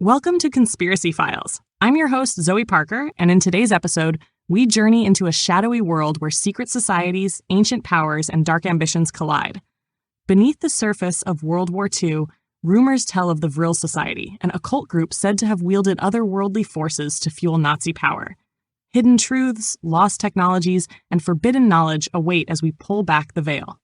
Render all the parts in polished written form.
Welcome to Conspiracy Files. I'm your host, Zoe Parker, and in today's episode, we journey into a shadowy world where secret societies, ancient powers, and dark ambitions collide. Beneath the surface of World War II, rumors tell of the Vril Society, an occult group said to have wielded otherworldly forces to fuel Nazi power. Hidden truths, lost technologies, and forbidden knowledge await as we pull back the veil.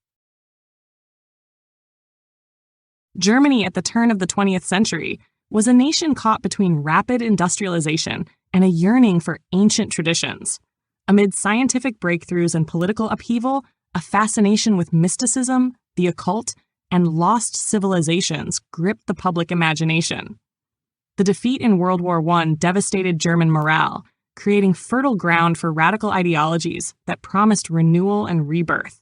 Germany at the turn of the 20th century was a nation caught between rapid industrialization and a yearning for ancient traditions. Amid scientific breakthroughs and political upheaval, a fascination with mysticism, the occult, and lost civilizations gripped the public imagination. The defeat in World War I devastated German morale, creating fertile ground for radical ideologies that promised renewal and rebirth.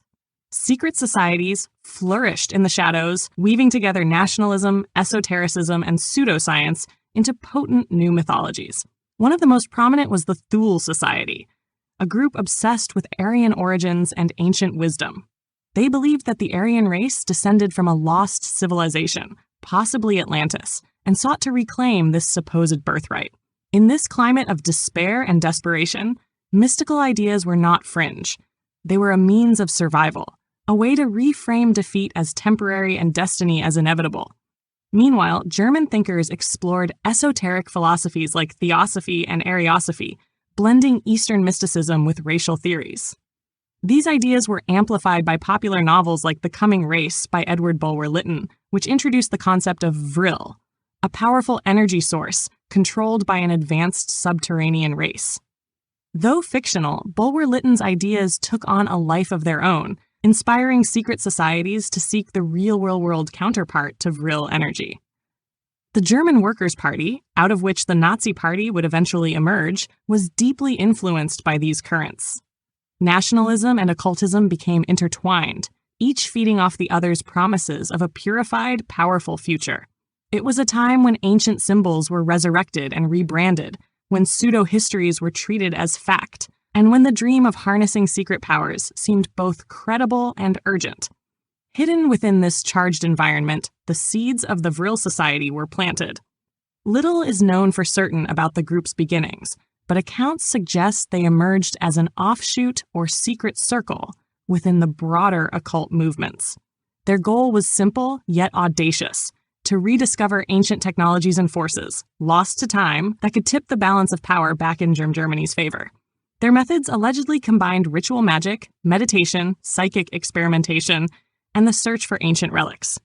Secret societies flourished in the shadows, weaving together nationalism, esotericism, and pseudoscience into potent new mythologies. One of the most prominent was the Thule Society, a group obsessed with Aryan origins and ancient wisdom. They believed that the Aryan race descended from a lost civilization, possibly Atlantis, and sought to reclaim this supposed birthright. In this climate of despair and desperation, mystical ideas were not fringe. They were a means of survival, a way to reframe defeat as temporary and destiny as inevitable. Meanwhile, German thinkers explored esoteric philosophies like theosophy and Ariosophy, blending Eastern mysticism with racial theories. These ideas were amplified by popular novels like The Coming Race by Edward Bulwer-Lytton, which introduced the concept of Vril, a powerful energy source controlled by an advanced subterranean race. Though fictional, Bulwer-Lytton's ideas took on a life of their own, inspiring secret societies to seek the real-world counterpart to Vril energy. The German Workers' Party, out of which the Nazi Party would eventually emerge, was deeply influenced by these currents. Nationalism and occultism became intertwined, each feeding off the other's promises of a purified, powerful future. It was a time when ancient symbols were resurrected and rebranded, when pseudo-histories were treated as fact, and when the dream of harnessing secret powers seemed both credible and urgent. Hidden within this charged environment, the seeds of the Vril Society were planted. Little is known for certain about the group's beginnings, but accounts suggest they emerged as an offshoot or secret circle within the broader occult movements. Their goal was simple yet audacious: to rediscover ancient technologies and forces, lost to time, that could tip the balance of power back in Germany's favor. Their methods allegedly combined ritual magic, meditation, psychic experimentation, and the search for ancient relics.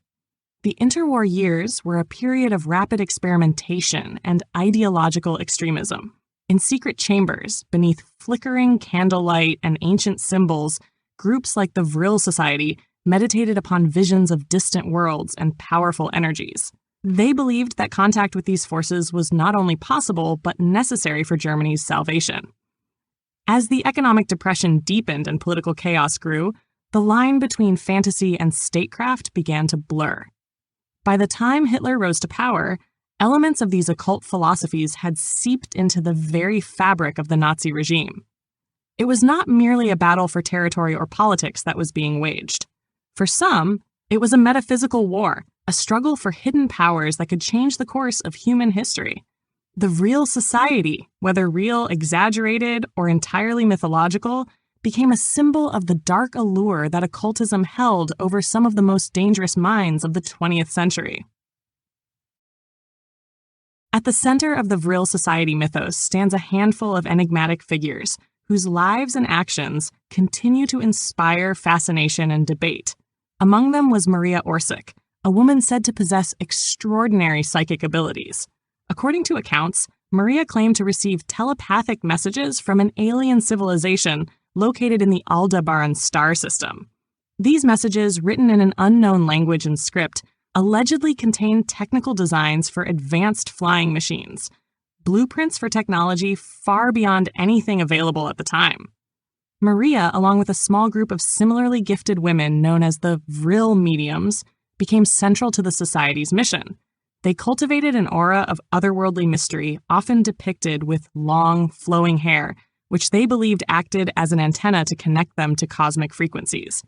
The interwar years were a period of rapid experimentation and ideological extremism. In secret chambers, beneath flickering candlelight and ancient symbols, groups like the Vril Society meditated upon visions of distant worlds and powerful energies. They believed that contact with these forces was not only possible, but necessary for Germany's salvation. As the economic depression deepened and political chaos grew, the line between fantasy and statecraft began to blur. By the time Hitler rose to power, elements of these occult philosophies had seeped into the very fabric of the Nazi regime. It was not merely a battle for territory or politics that was being waged. For some, it was a metaphysical war, a struggle for hidden powers that could change the course of human history. The Vril Society, whether real, exaggerated, or entirely mythological, became a symbol of the dark allure that occultism held over some of the most dangerous minds of the 20th century. At the center of the Vril Society mythos stands a handful of enigmatic figures whose lives and actions continue to inspire fascination and debate. Among them was Maria Orsic, a woman said to possess extraordinary psychic abilities. According to accounts, Maria claimed to receive telepathic messages from an alien civilization located in the Aldebaran star system. These messages, written in an unknown language and script, allegedly contained technical designs for advanced flying machines, blueprints for technology far beyond anything available at the time. Maria, along with a small group of similarly gifted women known as the Vril mediums, became central to the society's mission. They cultivated an aura of otherworldly mystery, often depicted with long, flowing hair, which they believed acted as an antenna to connect them to cosmic frequencies.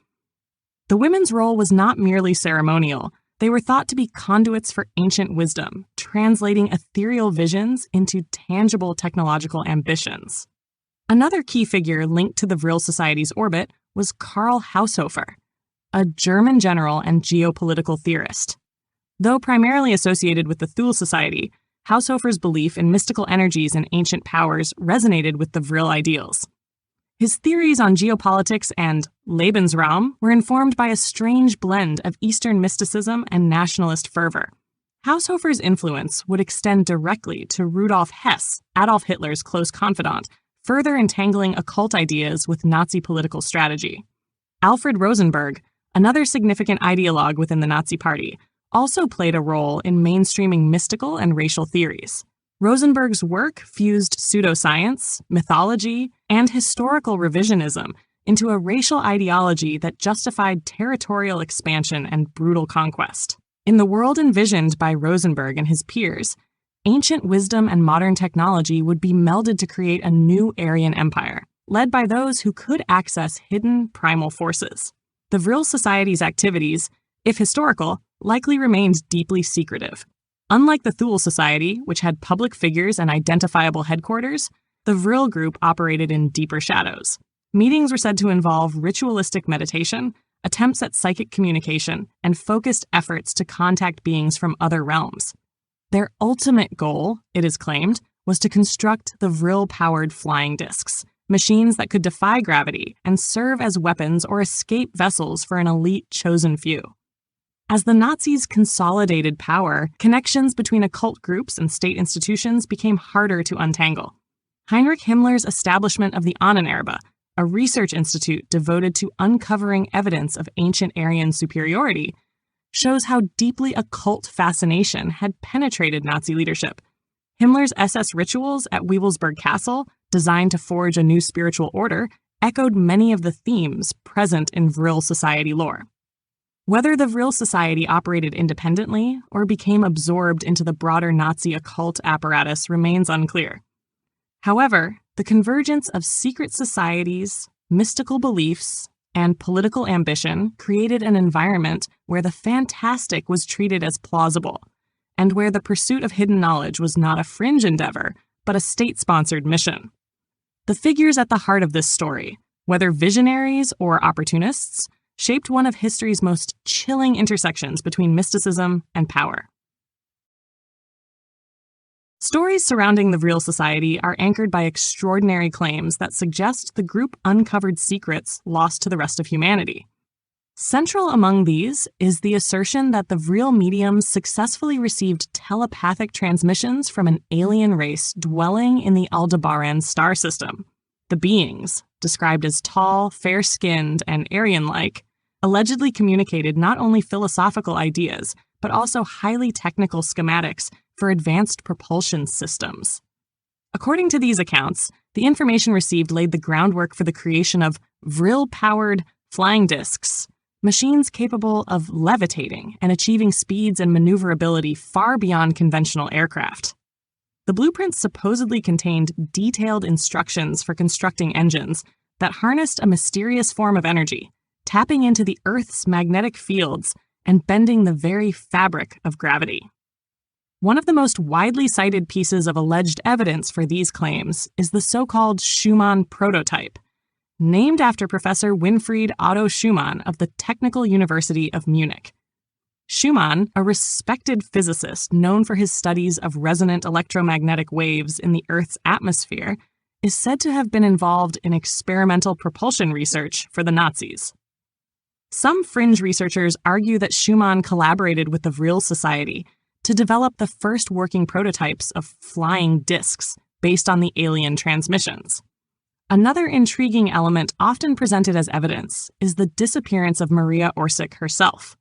The women's role was not merely ceremonial. They were thought to be conduits for ancient wisdom, translating ethereal visions into tangible technological ambitions. Another key figure linked to the Vril Society's orbit was Karl Haushofer, a German general and geopolitical theorist. Though primarily associated with the Thule Society, Haushofer's belief in mystical energies and ancient powers resonated with the Vril ideals. His theories on geopolitics and Lebensraum were informed by a strange blend of Eastern mysticism and nationalist fervor. Haushofer's influence would extend directly to Rudolf Hess, Adolf Hitler's close confidant, further entangling occult ideas with Nazi political strategy. Alfred Rosenberg, another significant ideologue within the Nazi Party, also played a role in mainstreaming mystical and racial theories. Rosenberg's work fused pseudoscience, mythology, and historical revisionism into a racial ideology that justified territorial expansion and brutal conquest. In the world envisioned by Rosenberg and his peers, ancient wisdom and modern technology would be melded to create a new Aryan empire, led by those who could access hidden primal forces. The Vril Society's activities, if historical, likely remained deeply secretive. Unlike the Thule Society, which had public figures and identifiable headquarters, the Vril group operated in deeper shadows. Meetings were said to involve ritualistic meditation, attempts at psychic communication, and focused efforts to contact beings from other realms. Their ultimate goal, it is claimed, was to construct the Vril-powered flying discs, machines that could defy gravity and serve as weapons or escape vessels for an elite chosen few. As the Nazis consolidated power, connections between occult groups and state institutions became harder to untangle. Heinrich Himmler's establishment of the Ahnenerbe, a research institute devoted to uncovering evidence of ancient Aryan superiority, shows how deeply occult fascination had penetrated Nazi leadership. Himmler's SS rituals at Wewelsburg Castle, designed to forge a new spiritual order, echoed many of the themes present in Vril Society lore. Whether the Vril Society operated independently or became absorbed into the broader Nazi occult apparatus remains unclear. However, the convergence of secret societies, mystical beliefs, and political ambition created an environment where the fantastic was treated as plausible, and where the pursuit of hidden knowledge was not a fringe endeavor, but a state-sponsored mission. The figures at the heart of this story, whether visionaries or opportunists, shaped one of history's most chilling intersections between mysticism and power. Stories surrounding the Vril Society are anchored by extraordinary claims that suggest the group uncovered secrets lost to the rest of humanity. Central among these is the assertion that the Vril mediums successfully received telepathic transmissions from an alien race dwelling in the Aldebaran star system. The beings, described as tall, fair-skinned, and Aryan-like, allegedly communicated not only philosophical ideas, but also highly technical schematics for advanced propulsion systems. According to these accounts, the information received laid the groundwork for the creation of Vril-powered flying discs, machines capable of levitating and achieving speeds and maneuverability far beyond conventional aircraft. The blueprints supposedly contained detailed instructions for constructing engines that harnessed a mysterious form of energy, tapping into the Earth's magnetic fields and bending the very fabric of gravity. One of the most widely cited pieces of alleged evidence for these claims is the so-called Schumann prototype, named after Professor Winfried Otto Schumann of the Technical University of Munich. Schumann, a respected physicist known for his studies of resonant electromagnetic waves in the Earth's atmosphere, is said to have been involved in experimental propulsion research for the Nazis. Some fringe researchers argue that Schumann collaborated with the Vril Society to develop the first working prototypes of flying discs based on the alien transmissions. Another intriguing element often presented as evidence is the disappearance of Maria Orsic herself.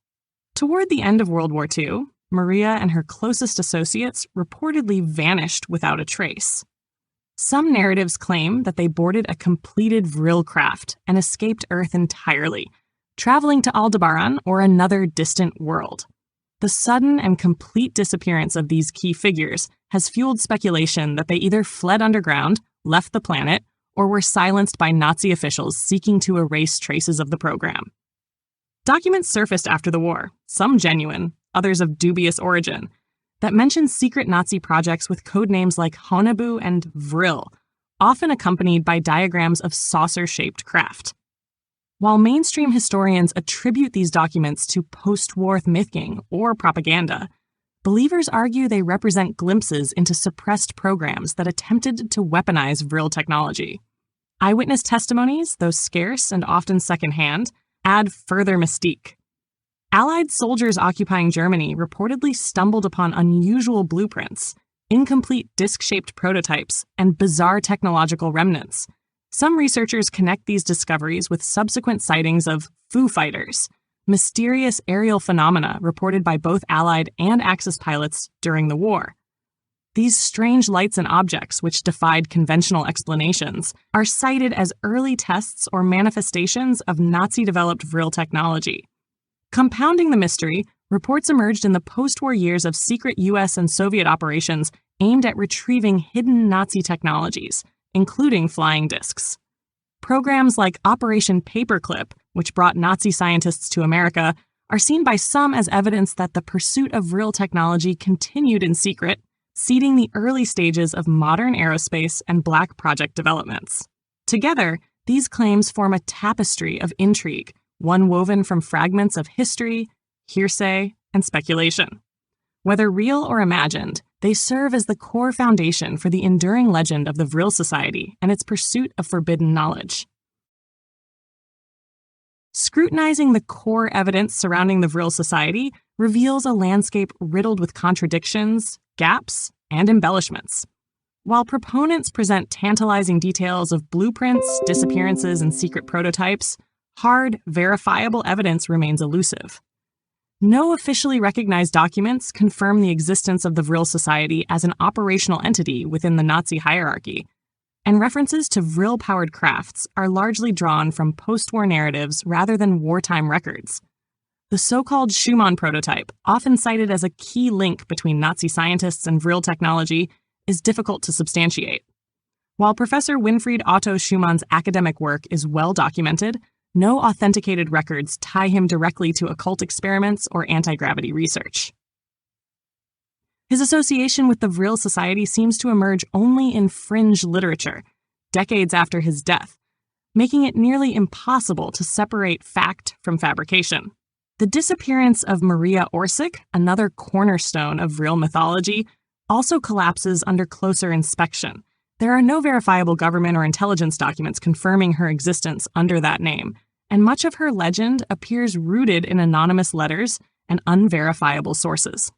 Toward the end of World War II, Maria and her closest associates reportedly vanished without a trace. Some narratives claim that they boarded a completed Vril craft and escaped Earth entirely, traveling to Aldebaran or another distant world. The sudden and complete disappearance of these key figures has fueled speculation that they either fled underground, left the planet, or were silenced by Nazi officials seeking to erase traces of the program. Documents surfaced after the war, some genuine, others of dubious origin, that mention secret Nazi projects with code names like Honebu and Vril, often accompanied by diagrams of saucer-shaped craft. While mainstream historians attribute these documents to post-war mything or propaganda, believers argue they represent glimpses into suppressed programs that attempted to weaponize Vril technology. Eyewitness testimonies, though scarce and often secondhand, add further mystique. Allied soldiers occupying Germany reportedly stumbled upon unusual blueprints, incomplete disc-shaped prototypes, and bizarre technological remnants. Some researchers connect these discoveries with subsequent sightings of Foo Fighters, mysterious aerial phenomena reported by both Allied and Axis pilots during the war. These strange lights and objects, which defied conventional explanations, are cited as early tests or manifestations of Nazi-developed Vril technology. Compounding the mystery, reports emerged in the post-war years of secret US and Soviet operations aimed at retrieving hidden Nazi technologies, including flying discs. Programs like Operation Paperclip, which brought Nazi scientists to America, are seen by some as evidence that the pursuit of Vril technology continued in secret, seeding the early stages of modern aerospace and black project developments. Together, these claims form a tapestry of intrigue, one woven from fragments of history, hearsay, and speculation. Whether real or imagined, they serve as the core foundation for the enduring legend of the Vril Society and its pursuit of forbidden knowledge. Scrutinizing the core evidence surrounding the Vril Society reveals a landscape riddled with contradictions, gaps, and embellishments. While proponents present tantalizing details of blueprints, disappearances, and secret prototypes, hard, verifiable evidence remains elusive. No officially recognized documents confirm the existence of the Vril Society as an operational entity within the Nazi hierarchy, and references to Vril-powered crafts are largely drawn from post-war narratives rather than wartime records. The so-called Schumann prototype, often cited as a key link between Nazi scientists and Vril technology, is difficult to substantiate. While Professor Winfried Otto Schumann's academic work is well documented, no authenticated records tie him directly to occult experiments or anti-gravity research. His association with the Vril Society seems to emerge only in fringe literature, decades after his death, making it nearly impossible to separate fact from fabrication. The disappearance of Maria Orsic, another cornerstone of Vril mythology, also collapses under closer inspection. There are no verifiable government or intelligence documents confirming her existence under that name, and much of her legend appears rooted in anonymous letters and unverifiable sources.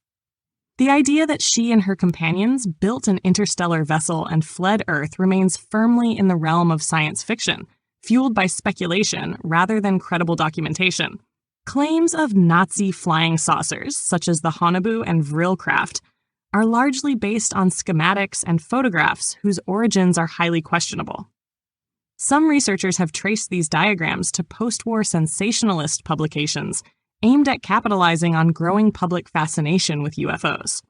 The idea that she and her companions built an interstellar vessel and fled Earth remains firmly in the realm of science fiction, fueled by speculation rather than credible documentation. Claims of Nazi flying saucers, such as the Honebu and Vril craft, are largely based on schematics and photographs whose origins are highly questionable. Some researchers have traced these diagrams to post-war sensationalist publications aimed at capitalizing on growing public fascination with UFOs.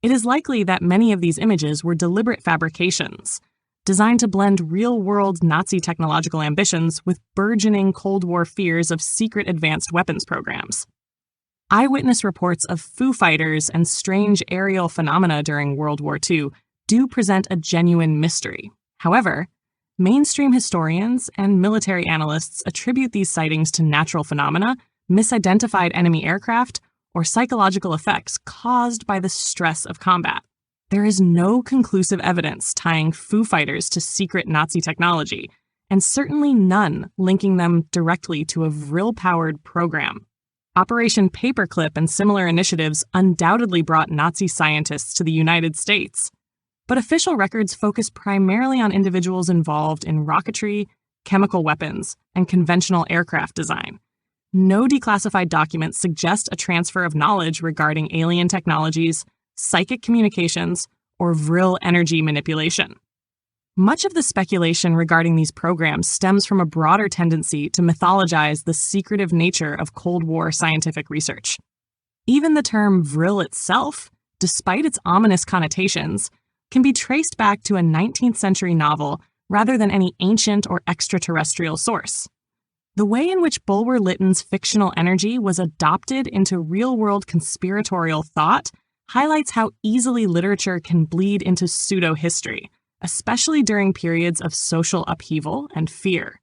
It is likely that many of these images were deliberate fabrications, designed to blend real-world Nazi technological ambitions with burgeoning Cold War fears of secret advanced weapons programs. Eyewitness reports of Foo Fighters and strange aerial phenomena during World War II do present a genuine mystery. However, mainstream historians and military analysts attribute these sightings to natural phenomena, misidentified enemy aircraft, or psychological effects caused by the stress of combat. There is no conclusive evidence tying Foo Fighters to secret Nazi technology, and certainly none linking them directly to a Vril-powered program. Operation Paperclip and similar initiatives undoubtedly brought Nazi scientists to the United States, but official records focus primarily on individuals involved in rocketry, chemical weapons, and conventional aircraft design. No declassified documents suggest a transfer of knowledge regarding alien technologies, psychic communications, or Vril energy manipulation. Much of the speculation regarding these programs stems from a broader tendency to mythologize the secretive nature of Cold War scientific research. Even the term Vril itself, despite its ominous connotations, can be traced back to a 19th century novel rather than any ancient or extraterrestrial source. The way in which Bulwer-Lytton's fictional energy was adopted into real-world conspiratorial thought highlights how easily literature can bleed into pseudo-history, especially during periods of social upheaval and fear.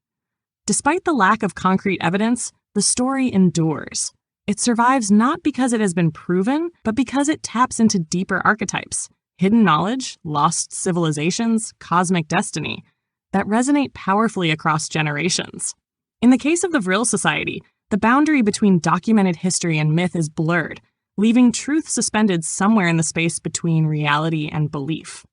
Despite the lack of concrete evidence, the story endures. It survives not because it has been proven, but because it taps into deeper archetypes, hidden knowledge, lost civilizations, cosmic destiny, that resonate powerfully across generations. In the case of the Vril Society, the boundary between documented history and myth is blurred, leaving truth suspended somewhere in the space between reality and belief.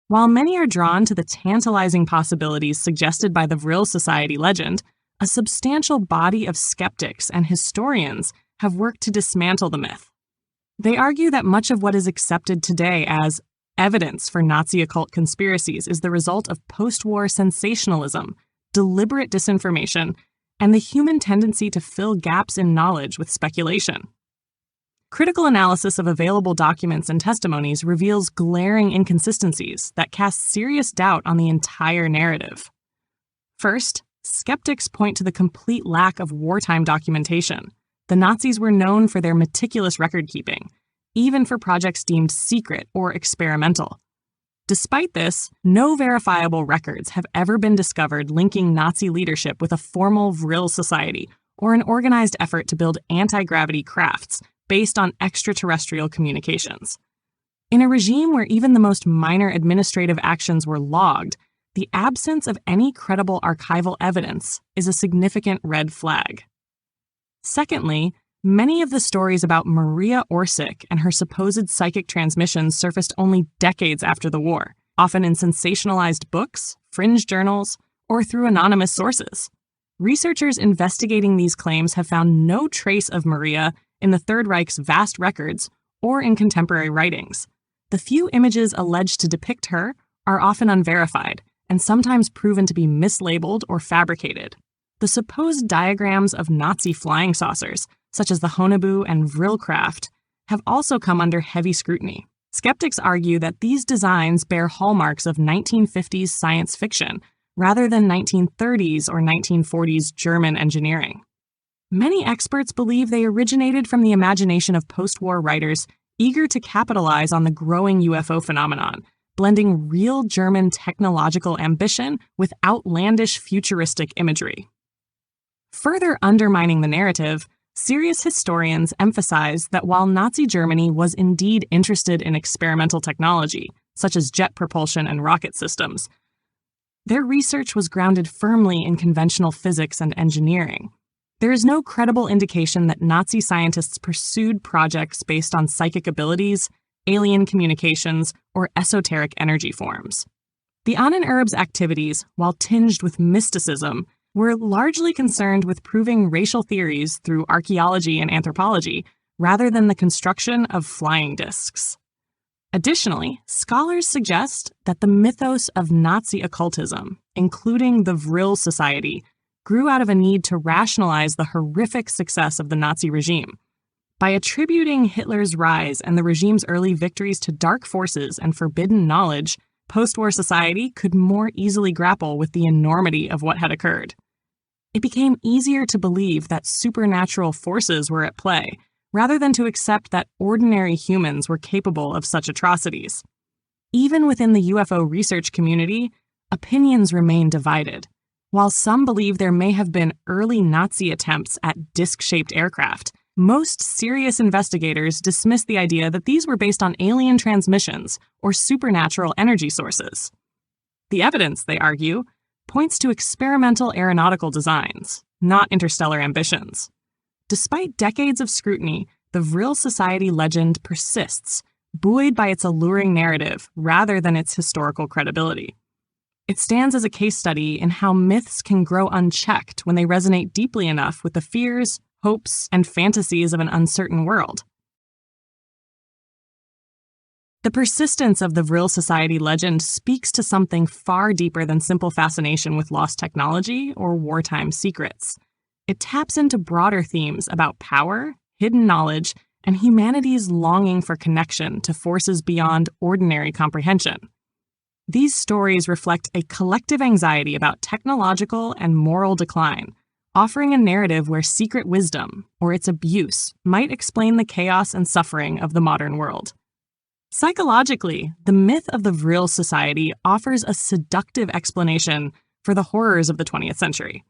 While many are drawn to the tantalizing possibilities suggested by the Vril Society legend, a substantial body of skeptics and historians have worked to dismantle the myth. They argue that much of what is accepted today as evidence for Nazi occult conspiracies is the result of post-war sensationalism, deliberate disinformation, and the human tendency to fill gaps in knowledge with speculation. Critical analysis of available documents and testimonies reveals glaring inconsistencies that cast serious doubt on the entire narrative. First, skeptics point to the complete lack of wartime documentation. The Nazis were known for their meticulous record-keeping, even for projects deemed secret or experimental. Despite this, no verifiable records have ever been discovered linking Nazi leadership with a formal Vril Society or an organized effort to build anti-gravity crafts based on extraterrestrial communications. In a regime where even the most minor administrative actions were logged, the absence of any credible archival evidence is a significant red flag. Secondly, many of the stories about Maria Orsic and her supposed psychic transmissions surfaced only decades after the war, often in sensationalized books, fringe journals, or through anonymous sources. Researchers investigating these claims have found no trace of Maria in the Third Reich's vast records or in contemporary writings. The few images alleged to depict her are often unverified and sometimes proven to be mislabeled or fabricated. The supposed diagrams of Nazi flying saucers, such as the Honebu and Vril craft, have also come under heavy scrutiny. Skeptics argue that these designs bear hallmarks of 1950s science fiction rather than 1930s or 1940s German engineering. Many experts believe they originated from the imagination of post-war writers eager to capitalize on the growing UFO phenomenon, blending real German technological ambition with outlandish futuristic imagery. Further undermining the narrative, serious historians emphasize that while Nazi Germany was indeed interested in experimental technology, such as jet propulsion and rocket systems, their research was grounded firmly in conventional physics and engineering. There is no credible indication that Nazi scientists pursued projects based on psychic abilities, alien communications, or esoteric energy forms. The Ahnenerb's activities, while tinged with mysticism, were largely concerned with proving racial theories through archaeology and anthropology, rather than the construction of flying discs. Additionally, scholars suggest that the mythos of Nazi occultism, including the Vril Society, grew out of a need to rationalize the horrific success of the Nazi regime. By attributing Hitler's rise and the regime's early victories to dark forces and forbidden knowledge, post-war society could more easily grapple with the enormity of what had occurred. It became easier to believe that supernatural forces were at play, rather than to accept that ordinary humans were capable of such atrocities. Even within the UFO research community, opinions remain divided. While some believe there may have been early Nazi attempts at disc-shaped aircraft, most serious investigators dismiss the idea that these were based on alien transmissions or supernatural energy sources. The evidence, they argue, points to experimental aeronautical designs, not interstellar ambitions. Despite decades of scrutiny, the Vril Society legend persists, buoyed by its alluring narrative rather than its historical credibility. It stands as a case study in how myths can grow unchecked when they resonate deeply enough with the fears, hopes, and fantasies of an uncertain world. The persistence of the Vril Society legend speaks to something far deeper than simple fascination with lost technology or wartime secrets. It taps into broader themes about power, hidden knowledge, and humanity's longing for connection to forces beyond ordinary comprehension. These stories reflect a collective anxiety about technological and moral decline, offering a narrative where secret wisdom, or its abuse, might explain the chaos and suffering of the modern world. Psychologically, the myth of the Vril Society offers a seductive explanation for the horrors of the 20th century.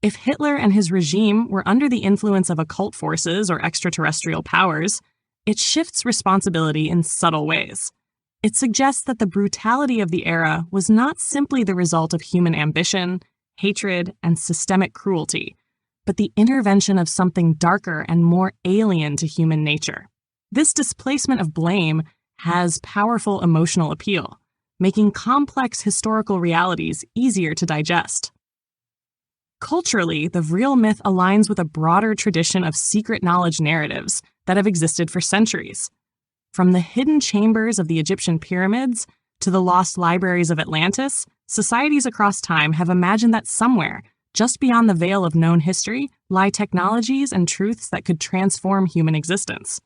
If Hitler and his regime were under the influence of occult forces or extraterrestrial powers, it shifts responsibility in subtle ways. It suggests that the brutality of the era was not simply the result of human ambition, hatred, and systemic cruelty, but the intervention of something darker and more alien to human nature. This displacement of blame has powerful emotional appeal, making complex historical realities easier to digest. Culturally, the Vril myth aligns with a broader tradition of secret knowledge narratives that have existed for centuries. From the hidden chambers of the Egyptian pyramids to the lost libraries of Atlantis, societies across time have imagined that somewhere, just beyond the veil of known history, lie technologies and truths that could transform human existence.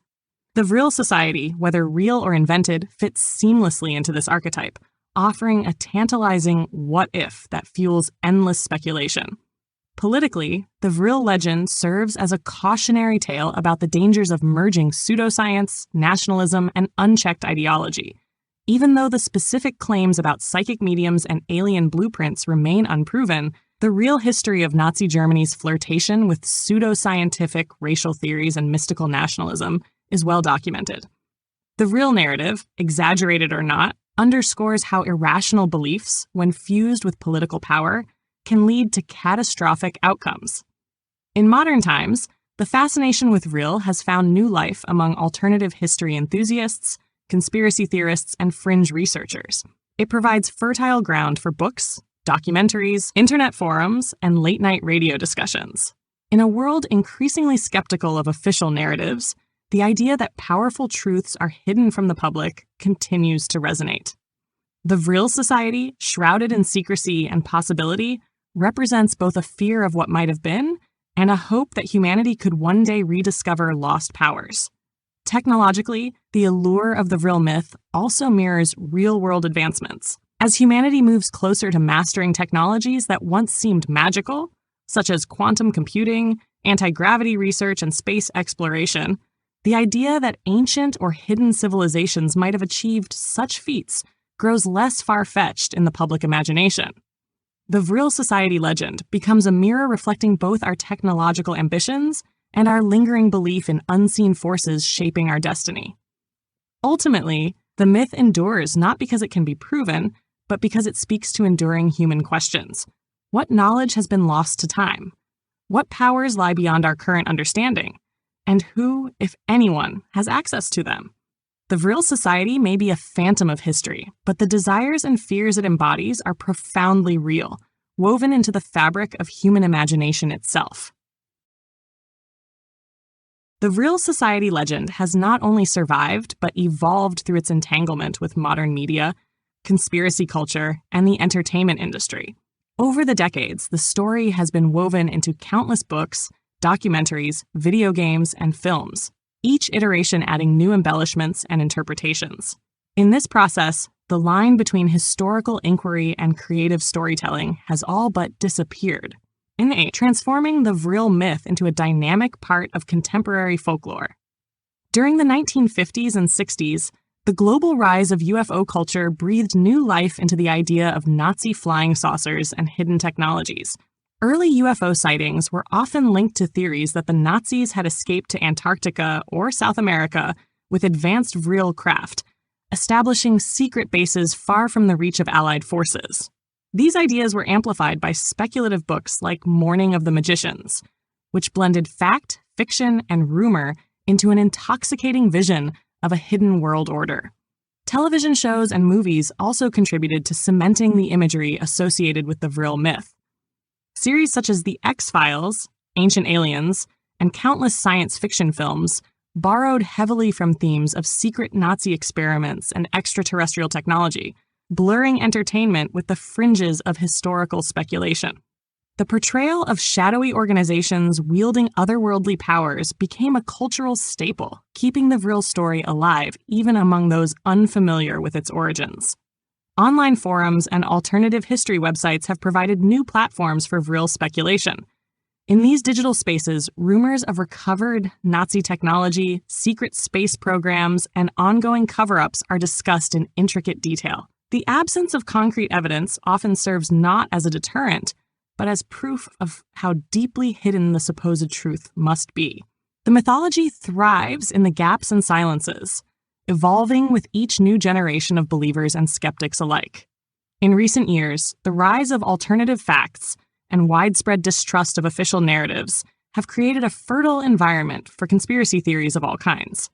The Vril Society, whether real or invented, fits seamlessly into this archetype, offering a tantalizing what-if that fuels endless speculation. Politically, the Vril legend serves as a cautionary tale about the dangers of merging pseudoscience, nationalism, and unchecked ideology. Even though the specific claims about psychic mediums and alien blueprints remain unproven, the real history of Nazi Germany's flirtation with pseudoscientific racial theories and mystical nationalism is well documented. The Vril narrative, exaggerated or not, underscores how irrational beliefs, when fused with political power, can lead to catastrophic outcomes. In modern times, the fascination with Vril has found new life among alternative history enthusiasts, conspiracy theorists, and fringe researchers. It provides fertile ground for books, documentaries, internet forums, and late-night radio discussions. In a world increasingly skeptical of official narratives, the idea that powerful truths are hidden from the public continues to resonate. The Vril Society, shrouded in secrecy and possibility, represents both a fear of what might have been and a hope that humanity could one day rediscover lost powers. Technologically, the allure of the Vril myth also mirrors real-world advancements. As humanity moves closer to mastering technologies that once seemed magical, such as quantum computing, anti-gravity research, and space exploration, the idea that ancient or hidden civilizations might have achieved such feats grows less far-fetched in the public imagination. The Vril Society legend becomes a mirror reflecting both our technological ambitions and our lingering belief in unseen forces shaping our destiny. Ultimately, the myth endures not because it can be proven, but because it speaks to enduring human questions. What knowledge has been lost to time? What powers lie beyond our current understanding? And who, if anyone, has access to them? The Vril Society may be a phantom of history, but the desires and fears it embodies are profoundly real, woven into the fabric of human imagination itself. The Vril Society legend has not only survived, but evolved through its entanglement with modern media, conspiracy culture, and the entertainment industry. Over the decades, the story has been woven into countless books, documentaries, video games, and films, each iteration adding new embellishments and interpretations. In this process, the line between historical inquiry and creative storytelling has all but disappeared, transforming the Vril myth into a dynamic part of contemporary folklore. During the 1950s and 60s, the global rise of UFO culture breathed new life into the idea of Nazi flying saucers and hidden technologies. Early UFO sightings were often linked to theories that the Nazis had escaped to Antarctica or South America with advanced Vril craft, establishing secret bases far from the reach of Allied forces. These ideas were amplified by speculative books like Morning of the Magicians, which blended fact, fiction, and rumor into an intoxicating vision of a hidden world order. Television shows and movies also contributed to cementing the imagery associated with the Vril myth. Series such as The X-Files, Ancient Aliens, and countless science fiction films borrowed heavily from themes of secret Nazi experiments and extraterrestrial technology, blurring entertainment with the fringes of historical speculation. The portrayal of shadowy organizations wielding otherworldly powers became a cultural staple, keeping the Vril story alive even among those unfamiliar with its origins. Online forums and alternative history websites have provided new platforms for Vril speculation. In these digital spaces, rumors of recovered Nazi technology, secret space programs, and ongoing cover-ups are discussed in intricate detail. The absence of concrete evidence often serves not as a deterrent, but as proof of how deeply hidden the supposed truth must be. The mythology thrives in the gaps and silences, evolving with each new generation of believers and skeptics alike. In recent years, the rise of alternative facts and widespread distrust of official narratives have created a fertile environment for conspiracy theories of all kinds.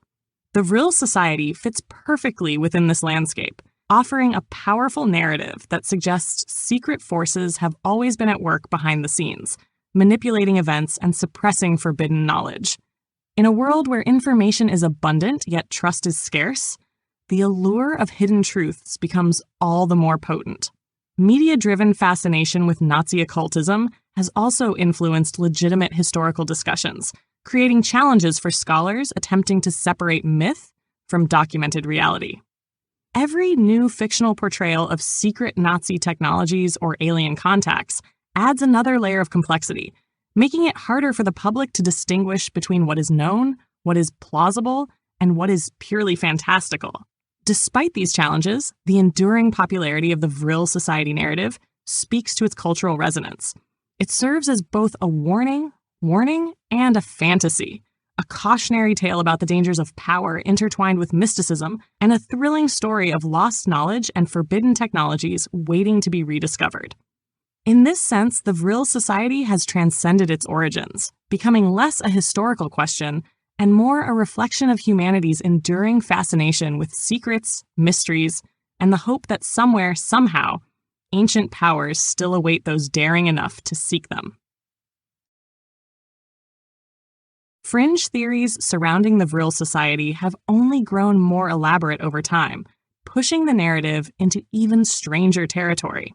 The Vril Society fits perfectly within this landscape, offering a powerful narrative that suggests secret forces have always been at work behind the scenes, manipulating events and suppressing forbidden knowledge. In a world where information is abundant yet trust is scarce, the allure of hidden truths becomes all the more potent. Media-driven fascination with Nazi occultism has also influenced legitimate historical discussions, creating challenges for scholars attempting to separate myth from documented reality. Every new fictional portrayal of secret Nazi technologies or alien contacts adds another layer of complexity, making it harder for the public to distinguish between what is known, what is plausible, and what is purely fantastical. Despite these challenges, the enduring popularity of the Vril Society narrative speaks to its cultural resonance. It serves as both a warning, and a fantasy, a cautionary tale about the dangers of power intertwined with mysticism, and a thrilling story of lost knowledge and forbidden technologies waiting to be rediscovered. In this sense, the Vril Society has transcended its origins, becoming less a historical question and more a reflection of humanity's enduring fascination with secrets, mysteries, and the hope that somewhere, somehow, ancient powers still await those daring enough to seek them. Fringe theories surrounding the Vril Society have only grown more elaborate over time, pushing the narrative into even stranger territory.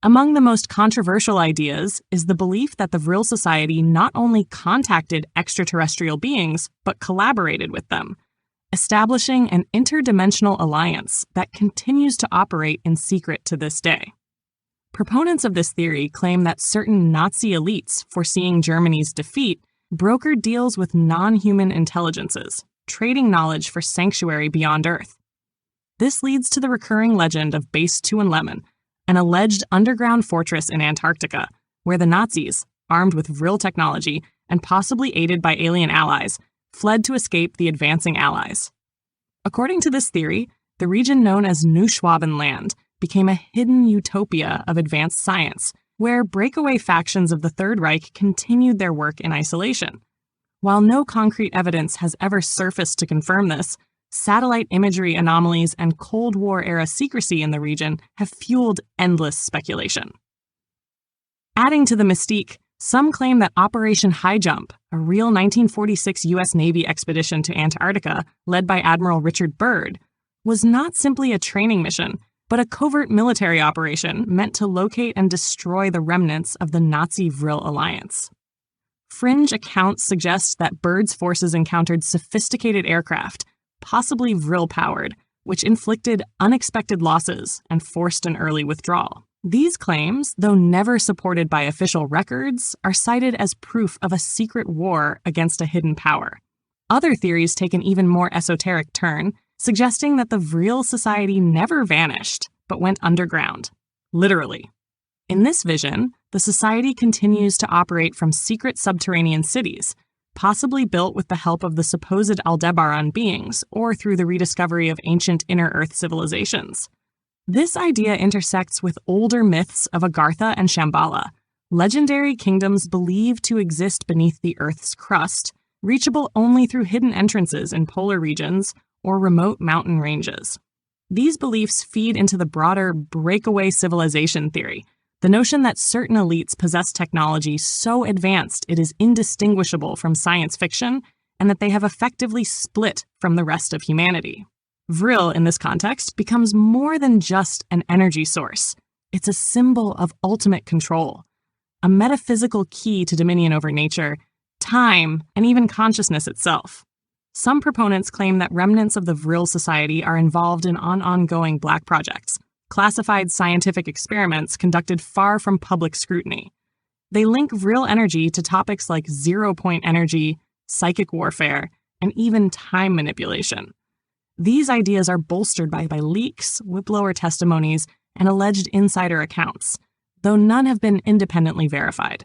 Among the most controversial ideas is the belief that the Vril Society not only contacted extraterrestrial beings, but collaborated with them, establishing an interdimensional alliance that continues to operate in secret to this day. Proponents of this theory claim that certain Nazi elites, foreseeing Germany's defeat, brokered deals with non-human intelligences, trading knowledge for sanctuary beyond Earth. This leads to the recurring legend of Base 2 and Lemon, an alleged underground fortress in Antarctica, where the Nazis, armed with Vril technology and possibly aided by alien allies, fled to escape the advancing Allies. According to this theory, the region known as New Schwabenland became a hidden utopia of advanced science, where breakaway factions of the Third Reich continued their work in isolation. While no concrete evidence has ever surfaced to confirm this, satellite imagery anomalies and Cold War-era secrecy in the region have fueled endless speculation. Adding to the mystique, some claim that Operation High Jump, a real 1946 U.S. Navy expedition to Antarctica led by Admiral Richard Byrd, was not simply a training mission, but a covert military operation meant to locate and destroy the remnants of the Nazi-Vril alliance. Fringe accounts suggest that Byrd's forces encountered sophisticated aircraft, possibly Vril-powered, which inflicted unexpected losses and forced an early withdrawal. These claims, though never supported by official records, are cited as proof of a secret war against a hidden power. Other theories take an even more esoteric turn, suggesting that the Vril Society never vanished, but went underground. Literally. In this vision, the Society continues to operate from secret subterranean cities, possibly built with the help of the supposed Aldebaran beings or through the rediscovery of ancient inner Earth civilizations. This idea intersects with older myths of Agartha and Shambhala, legendary kingdoms believed to exist beneath the Earth's crust, reachable only through hidden entrances in polar regions or remote mountain ranges. These beliefs feed into the broader breakaway civilization theory, the notion that certain elites possess technology so advanced it is indistinguishable from science fiction, and that they have effectively split from the rest of humanity. Vril, in this context, becomes more than just an energy source. It's a symbol of ultimate control, a metaphysical key to dominion over nature, time, and even consciousness itself. Some proponents claim that remnants of the Vril Society are involved in ongoing black projects, classified scientific experiments conducted far from public scrutiny. They link Vril energy to topics like zero-point energy, psychic warfare, and even time manipulation. These ideas are bolstered by leaks, whistleblower testimonies, and alleged insider accounts, though none have been independently verified.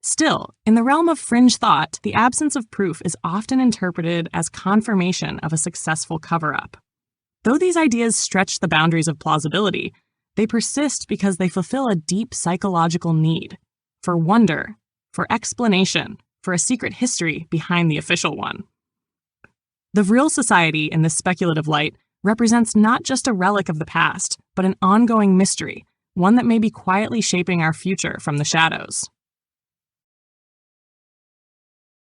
Still, in the realm of fringe thought, the absence of proof is often interpreted as confirmation of a successful cover-up. Though these ideas stretch the boundaries of plausibility, they persist because they fulfill a deep psychological need for wonder, for explanation, for a secret history behind the official one. The Vril Society in this speculative light represents not just a relic of the past, but an ongoing mystery, one that may be quietly shaping our future from the shadows.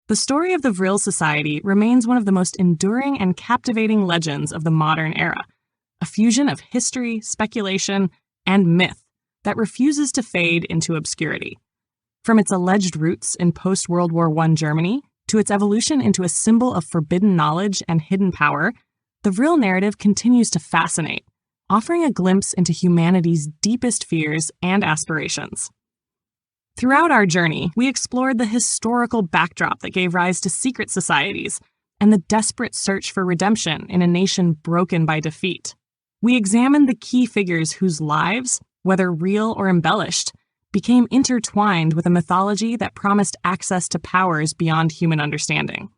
The story of the Vril Society remains one of the most enduring and captivating legends of the modern era, a fusion of history, speculation, and myth that refuses to fade into obscurity. From its alleged roots in post-World War I Germany to its evolution into a symbol of forbidden knowledge and hidden power, the Vril narrative continues to fascinate, offering a glimpse into humanity's deepest fears and aspirations. Throughout our journey, we explored the historical backdrop that gave rise to secret societies and the desperate search for redemption in a nation broken by defeat. We examined the key figures whose lives, whether real or embellished, became intertwined with a mythology that promised access to powers beyond human understanding.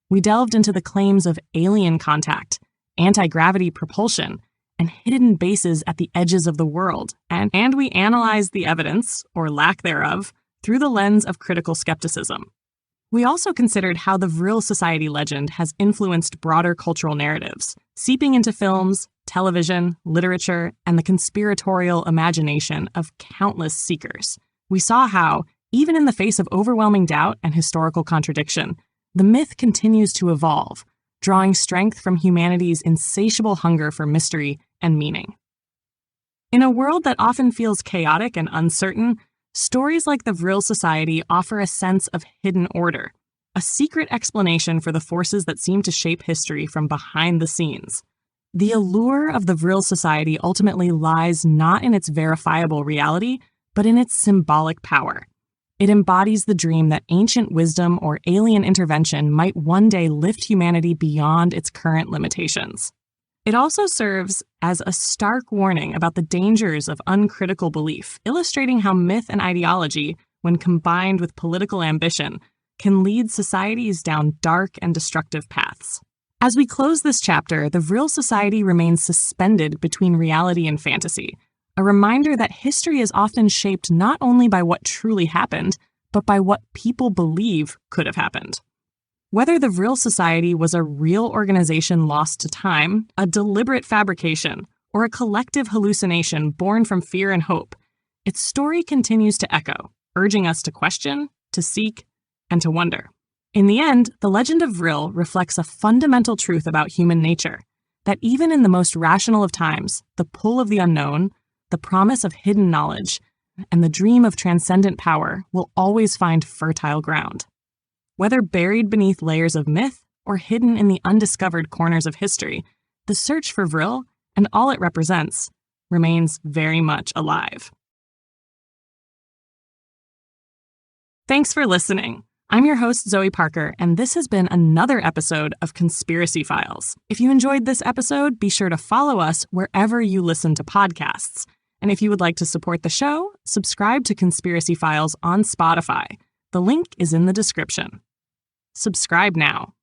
We delved into the claims of alien contact, anti-gravity propulsion, and hidden bases at the edges of the world, and we analyzed the evidence, or lack thereof, through the lens of critical skepticism. We also considered how the Vril Society legend has influenced broader cultural narratives, seeping into films, television, literature, and the conspiratorial imagination of countless seekers. We saw how, even in the face of overwhelming doubt and historical contradiction, the myth continues to evolve, drawing strength from humanity's insatiable hunger for mystery and meaning. In a world that often feels chaotic and uncertain, stories like the Vril Society offer a sense of hidden order, a secret explanation for the forces that seem to shape history from behind the scenes. The allure of the Vril Society ultimately lies not in its verifiable reality, but in its symbolic power. It embodies the dream that ancient wisdom or alien intervention might one day lift humanity beyond its current limitations. It also serves as a stark warning about the dangers of uncritical belief, illustrating how myth and ideology, when combined with political ambition, can lead societies down dark and destructive paths. As we close this chapter, the Vril Society remains suspended between reality and fantasy, a reminder that history is often shaped not only by what truly happened, but by what people believe could have happened. Whether the Vril Society was a real organization lost to time, a deliberate fabrication, or a collective hallucination born from fear and hope, its story continues to echo, urging us to question, to seek, and to wonder. In the end, the legend of Vril reflects a fundamental truth about human nature, that even in the most rational of times, the pull of the unknown, the promise of hidden knowledge, and the dream of transcendent power will always find fertile ground. Whether buried beneath layers of myth or hidden in the undiscovered corners of history, the search for Vril, and all it represents, remains very much alive. Thanks for listening. I'm your host, Zoe Parker, and this has been another episode of Conspiracy Files. If you enjoyed this episode, be sure to follow us wherever you listen to podcasts. And if you would like to support the show, subscribe to Conspiracy Files on Spotify. The link is in the description. Subscribe now.